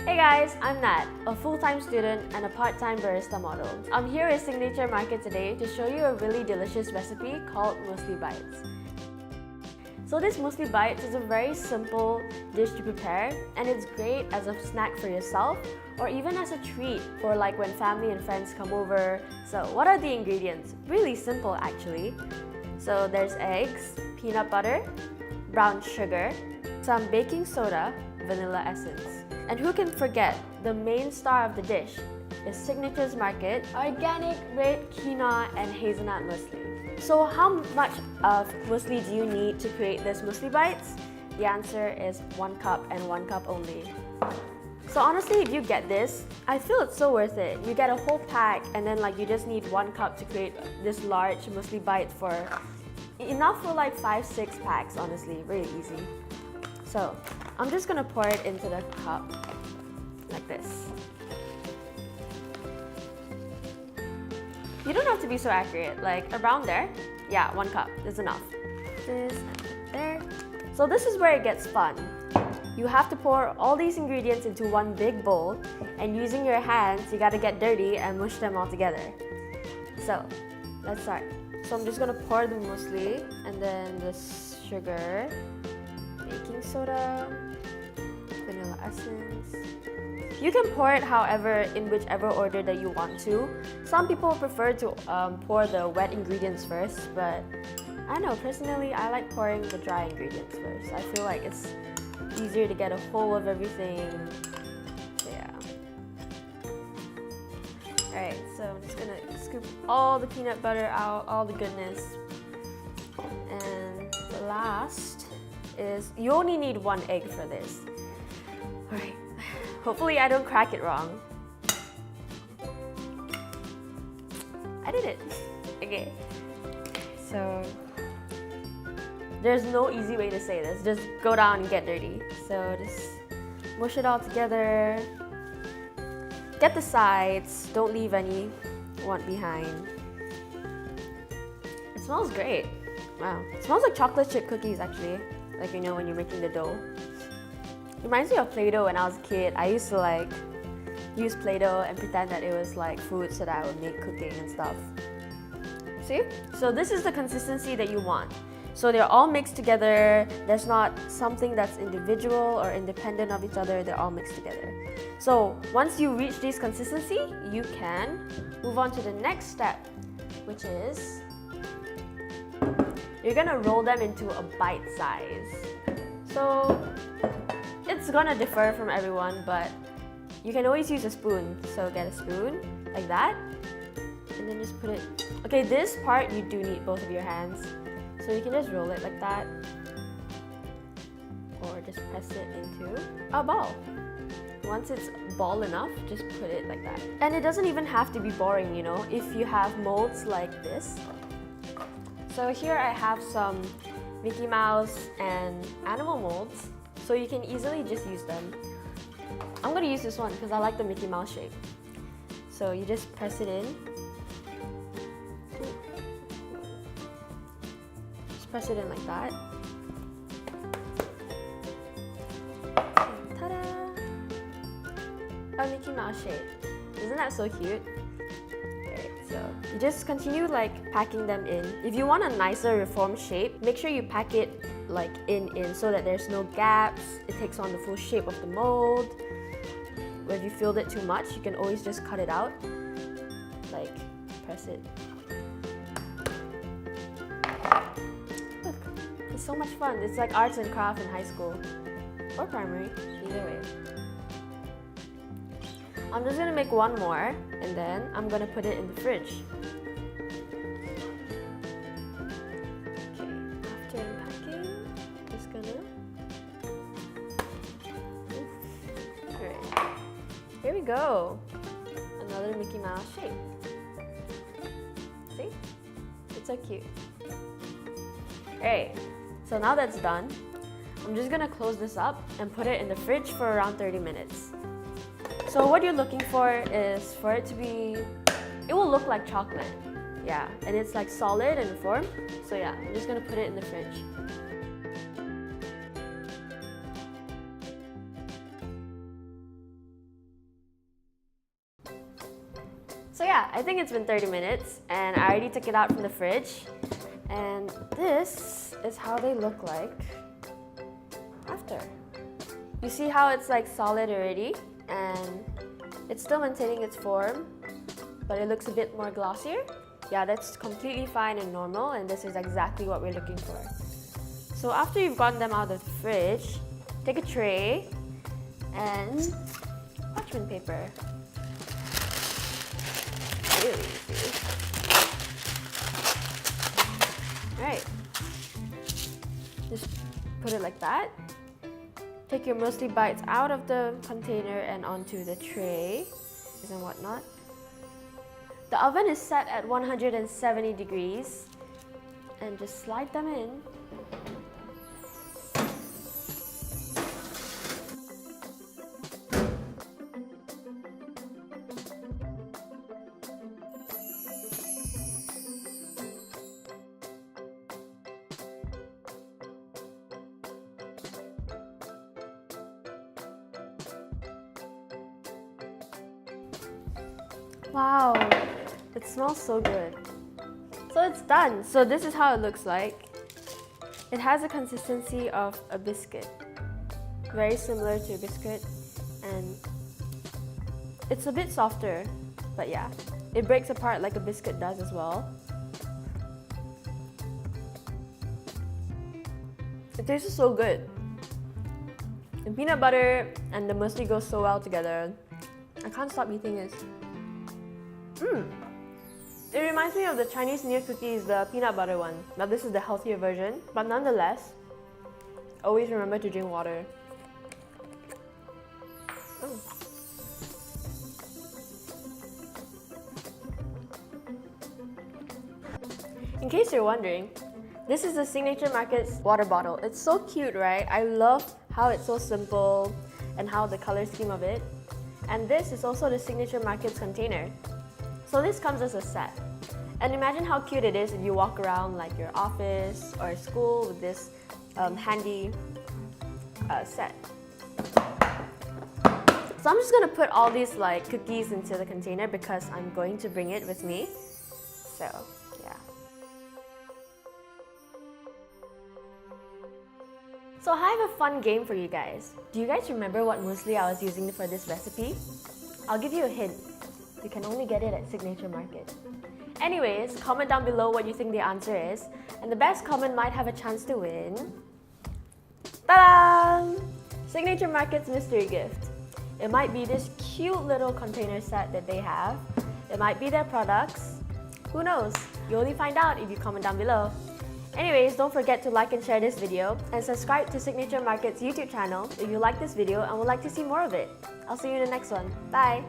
Hey guys, I'm Nat, a full-time student and a part-time barista model. I'm here at Signature Market today to show you a really delicious recipe called Muesli Bites. So this Muesli Bites is a very simple dish to prepare, and it's great as a snack for yourself or even as a treat for like when family and friends come over. So what are the ingredients? Really simple actually. So there's eggs, peanut butter, brown sugar, some baking soda, vanilla essence. And who can forget the main star of the dish is Signature's Market, organic red quinoa and hazelnut muesli. So how much of muesli do you need to create this Muesli Bites? The answer is 1 cup and 1 cup only. So honestly, if you get this, I feel it's so worth it. You get a whole pack and then like you just need 1 cup to create this large Muesli Bite for enough for like 5-6 packs, honestly, really easy. So I'm just gonna pour it into the cup like this. You don't have to be so accurate, like around there. Yeah, 1 cup is enough. This and there. So this is where it gets fun. You have to pour all these ingredients into one big bowl, and using your hands, you gotta get dirty and mush them all together. So let's start. So I'm just gonna pour the muesli and then the sugar, baking soda, vanilla essence. You can pour it however, in whichever order that you want to. Some people prefer to pour the wet ingredients first, but I don't know, personally I like pouring the dry ingredients first. I feel like it's easier to get a hold of everything. So yeah. Alright, so I'm just gonna scoop all the peanut butter out, all the goodness. And the last is, you only need 1 egg for this. Alright, hopefully I don't crack it wrong. I did it! Okay, so there's no easy way to say this, just go down and get dirty. So just mush it all together. Get the sides, don't leave any one behind. It smells great. Wow, it smells like chocolate chip cookies actually. Like, you know, when you're making the dough. It reminds me of Play-Doh when I was a kid. I used to like use Play-Doh and pretend that it was like food so that I would make cooking and stuff. See? So this is the consistency that you want. So they're all mixed together. There's not something that's individual or independent of each other. They're all mixed together. So once you reach this consistency, you can move on to the next step, which is you're gonna roll them into a bite size. So it's gonna differ from everyone, but you can always use a spoon. So get a spoon like that, and then just put it. Okay, this part you do need both of your hands. So you can just roll it like that, or just press it into a ball. Once it's ball enough, just put it like that. And it doesn't even have to be boring, you know, if you have molds like this. So here I have some Mickey Mouse and animal molds, so you can easily just use them. I'm gonna use this one because I like the Mickey Mouse shape. So you just press it in. Press it in like that. Ta-da! A Mickey Mouse shape. Isn't that so cute? Alright, so you just continue like packing them in. If you want a nicer reformed shape, make sure you pack it like in so that there's no gaps. It takes on the full shape of the mold. If you filled it too much, you can always just cut it out. Like, press it. It's so much fun. It's like arts and craft in high school or primary, either way. I'm just gonna make 1 more and then I'm gonna put it in the fridge. Okay, after unpacking, just gonna. Alright, here we go. Another Mickey Mouse shape. See? It's so cute. Alright. So now that's done, I'm just gonna close this up and put it in the fridge for around 30 minutes. So what you're looking for is for it to be, it will look like chocolate. Yeah, and it's like solid and form. So yeah, I'm just gonna put it in the fridge. So yeah, I think it's been 30 minutes and I already took it out from the fridge. And this is how they look like after. You see how it's like solid already and it's still maintaining its form, but it looks a bit more glossier. Yeah, that's completely fine and normal, and this is exactly what we're looking for. So after you've gotten them out of the fridge, take a tray and parchment paper. Really easy. Alright. Just put it like that. Take your Muesli Bites out of the container and onto the tray and whatnot. The oven is set at 170 degrees and just slide them in. Wow, it smells so good. So it's done. So this is how it looks like. It has a consistency of a biscuit, very similar to a biscuit, and it's a bit softer, but yeah, it breaks apart like a biscuit does as well. It tastes so good. The peanut butter and the muesli go so well together. I can't stop eating this. It reminds me of the Chinese New Year cookies, the peanut butter one. Now this is the healthier version, but nonetheless, always remember to drink water. In case you're wondering, this is the Signature Market's water bottle. It's so cute, right? I love how it's so simple and how the color scheme of it. And this is also the Signature Market's container. So this comes as a set. And imagine how cute it is if you walk around like your office or school with this handy set. So I'm just gonna put all these like cookies into the container because I'm going to bring it with me. So yeah. So I have a fun game for you guys. Do you guys remember what muesli I was using for this recipe? I'll give you a hint. You can only get it at Signature Market. Anyways, comment down below what you think the answer is, and the best comment might have a chance to win. Ta-da! Signature Market's mystery gift. It might be this cute little container set that they have. It might be their products. Who knows? You only find out if you comment down below. Anyways, don't forget to like and share this video and subscribe to Signature Market's YouTube channel if you like this video and would like to see more of it. I'll see you in the next one. Bye!